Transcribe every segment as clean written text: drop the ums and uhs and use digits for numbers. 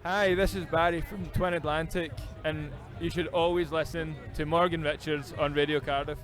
Hi, this is Barry from Twin Atlantic, and you should always listen to Morgan Richards on Radio Cardiff.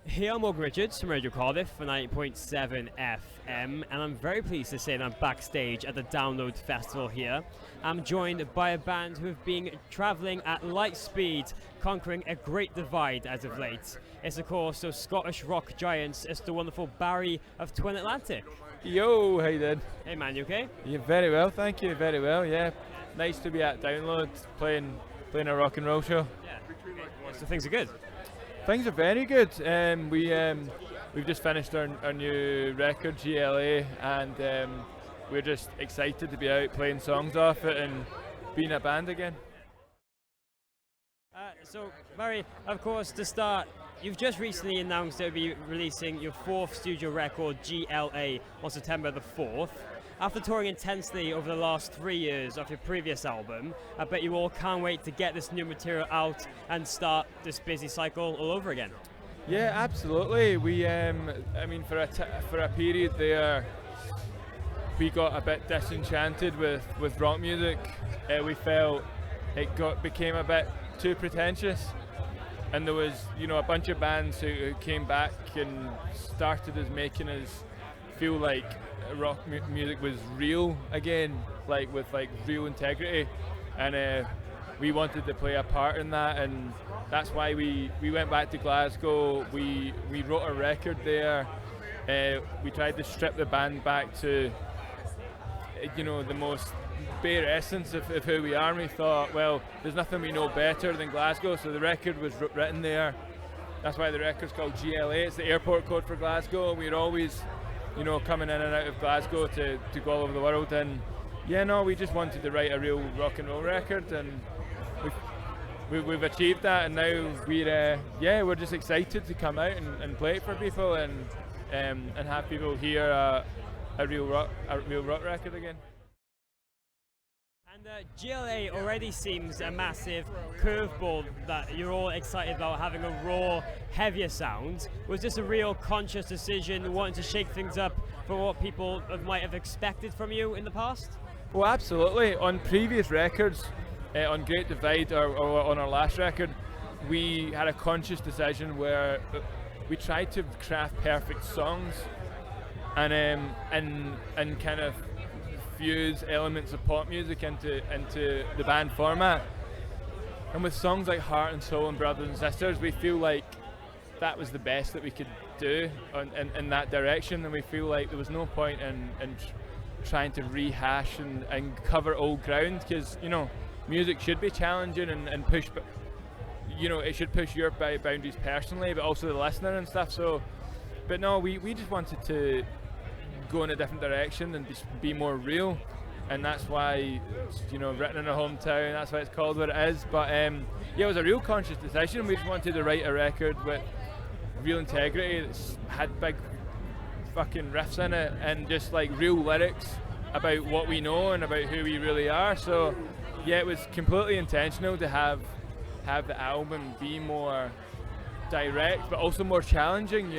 Hey, I'm Morgan Richards from Radio Cardiff for 90.7 FM, and I'm very pleased to say that I'm backstage at the Download Festival here. I'm joined by a band who have been travelling at light speed, conquering a great divide as of late. It's of course those Scottish rock giants. It's the wonderful Barry of Twin Atlantic. Yo, how you doing? Hey man, you okay? Yeah, very well, thank you, very well, yeah. Nice to be at Download, playing a rock and roll show. Yeah, so things are good. Things are very good. We've just finished our new record, GLA, and we're just excited to be out playing songs off it and being a band again. So, Barry, of course, to start, you've just recently announced that you'll be releasing your fourth studio record, GLA, on September the 4th. After touring intensely over the last 3 years of your previous album, I bet you all can't wait to get this new material out and start this busy cycle all over again. Yeah, absolutely. We, for a period there, we got a bit disenchanted with rock music. We felt it became a bit too pretentious, and there was, a bunch of bands who came back and started making us feel like rock music was real again, with real integrity, and we wanted to play a part in that, and that's why we went back to Glasgow. We wrote a record there. We tried to strip the band back to the most bare essence of who we are, and we thought, well, there's nothing we know better than Glasgow, so the record was written there. That's why the record's called GLA. It's the airport code for Glasgow. We're always coming in and out of Glasgow to go all over the world, and we just wanted to write a real rock and roll record, and we've achieved that, and now we're just excited to come out and play it for people and have people hear a real rock record again. And GLA already seems a massive curveball that you're all excited about, having a raw, heavier sound. Was this a real conscious decision, wanting to shake things up for what people might have expected from you in the past? Well, absolutely. On previous records, on Great Divide or on our last record, we had a conscious decision where we tried to craft perfect songs and kind of fuse elements of pop music into the band format. And with songs like Heart and Soul and Brothers and Sisters, we feel like that was the best that we could do in that direction, and we feel like there was no point in trying to rehash and cover old ground, because music should be challenging and push, it should push your boundaries personally, but also the listener and stuff. So, but no, we just wanted to go in a different direction and just be more real, and that's why written in our hometown, that's why it's called what it is. But it was a real conscious decision. We just wanted to write a record with real integrity that's had big fucking riffs in it and just real lyrics about what we know and about who we really are. So it was completely intentional to have the album be more direct but also more challenging.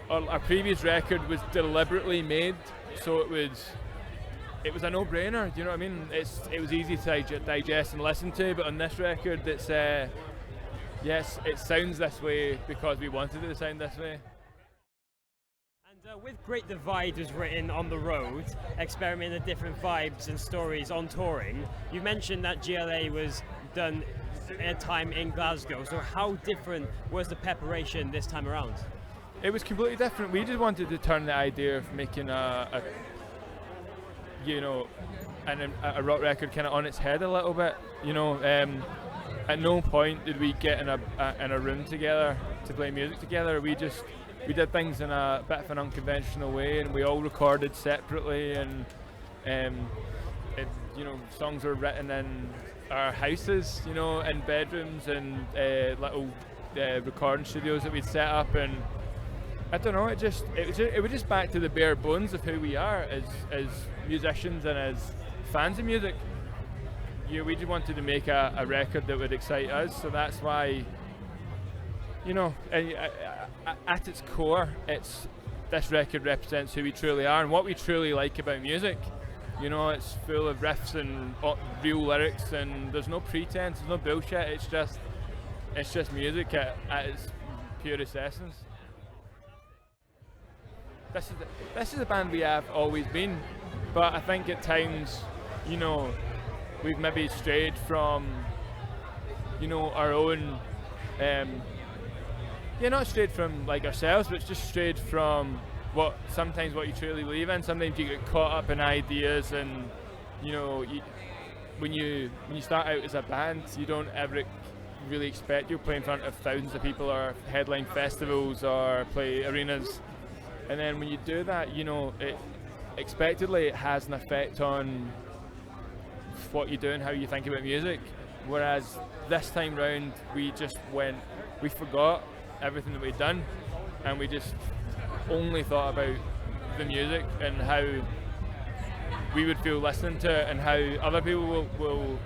Our previous record was deliberately made so it was a no-brainer. Do you know what I mean? It was easy to digest and listen to, but on this record, it's yes, it sounds this way because we wanted it to sound this way. And with Great Divide was written on the road, experimenting with different vibes and stories on touring. You mentioned that GLA was done at a time in Glasgow. So how different was the preparation this time around? It was completely different. We just wanted to turn the idea of making a rock record kind of on its head a little bit. At no point did we get in a room together to play music together. We did things in a bit of an unconventional way, and we all recorded separately, and songs were written in our houses, in bedrooms and little recording studios that we'd set up, and I don't know, it was just back to the bare bones of who we are as musicians and as fans of music. We just wanted to make a record that would excite us, so that's why, at its core, it's this record represents who we truly are and what we truly like about music. You know, it's full of riffs and real lyrics, and there's no pretense, there's no bullshit. It's just music at its purest essence. This is the band we have always been, but I think at times, you know, we've maybe strayed from, you know, our own. Not strayed from like ourselves, but just strayed from sometimes what you truly believe in. Sometimes you get caught up in ideas, and you know, when you start out as a band, you don't ever really expect you'll play in front of thousands of people or headline festivals or play arenas. And then when you do that, you know, it has an effect on what you do and how you think about music. Whereas this time round, we forgot everything that we'd done, and we just only thought about the music and how we would feel listening to it and how other people will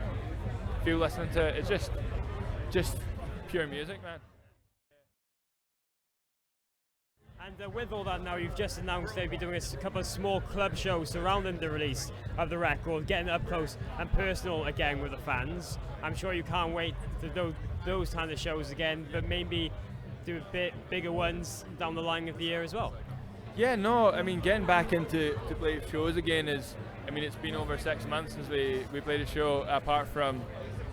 feel listening to it. It's just pure music, man. And with all that now, you've just announced they'll be doing a couple of small club shows surrounding the release of the record, getting up close and personal again with the fans. I'm sure you can't wait to do those kind of shows again, but maybe do a bit bigger ones down the line of the year as well. Yeah, no, I mean, getting back into play shows again it's been over 6 months since we played a show, apart from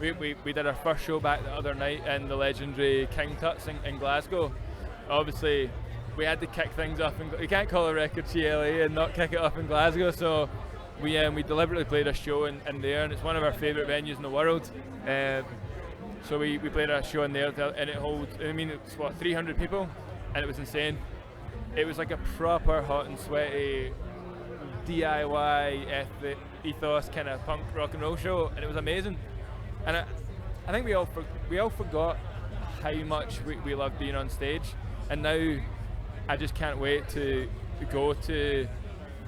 we did our first show back the other night in the legendary King Tut's in Glasgow. Obviously, we had to kick things up, and we can't call a record CLA and not kick it up in Glasgow, so we deliberately played a show in there, and it's one of our favourite venues in the world. So we played a show in there, and it holds, it's 300 people, and it was insane. It was like a proper hot and sweaty DIY ethos kind of punk rock and roll show, and it was amazing. And I think we all forgot how much we loved being on stage, and now I just can't wait to go to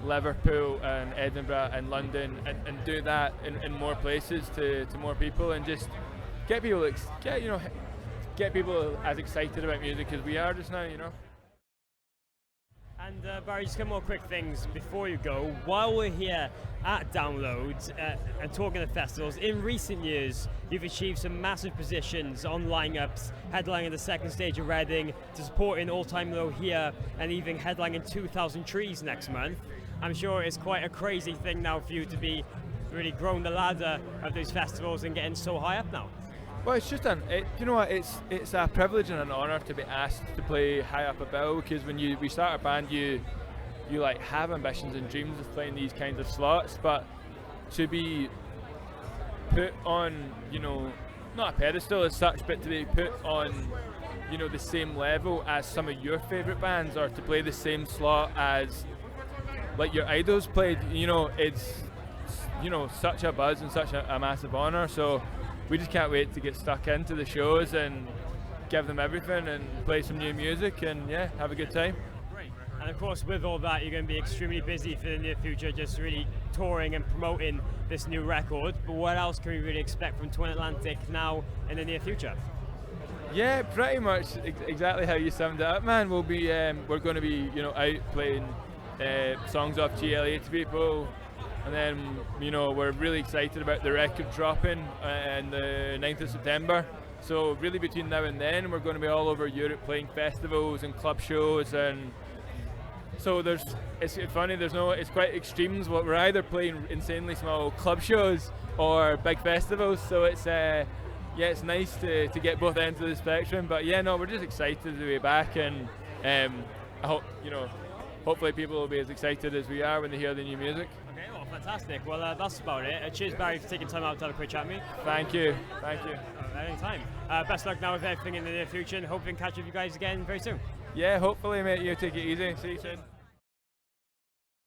Liverpool and Edinburgh and London and do that in more places to more people, and just get people as excited about music as we are just now, you know. And Barry, just a couple more quick things before you go. While we're here at Download and talking at festivals, in recent years you've achieved some massive positions on lineups, headlining the second stage of Reading, to supporting All Time Low here, and even headlining 2,000 Trees next month. I'm sure it's quite a crazy thing now for you to be really growing the ladder of those festivals and getting so high up now. Well, it's just you know what? It's a privilege and an honour to be asked to play high up a bill, because when we start a band, you like have ambitions and dreams of playing these kinds of slots, but to be put on, you know, not a pedestal as such, but to be put on, you know, the same level as some of your favourite bands, or to play the same slot as like your idols played, you know, it's, you know, such a buzz and such a massive honour. So we just can't wait to get stuck into the shows and give them everything and play some new music and have a good time. Great. And of course, with all that, you're going to be extremely busy for the near future, just really touring and promoting this new record. But what else can we really expect from Twin Atlantic now in the near future? Yeah, pretty much exactly how you summed it up, man. We'll be we're going to be, you know, out playing songs off GLA to people. And then, you know, we're really excited about the record dropping on the 9th of September. So really between now and then, we're going to be all over Europe playing festivals and club shows. And so it's funny, it's quite extremes. We're either playing insanely small club shows or big festivals. So it's it's nice to get both ends of the spectrum. But we're just excited to be back, and I hope, you know, hopefully people will be as excited as we are when they hear the new music. Okay, well, fantastic. Well, that's about it. Cheers, Barry, for taking time out to have a quick chat with me. Thank you. Anytime. Best luck now with everything in the near future, and hope we can catch up with you guys again very soon. Yeah, hopefully, mate. You take it easy. See you soon.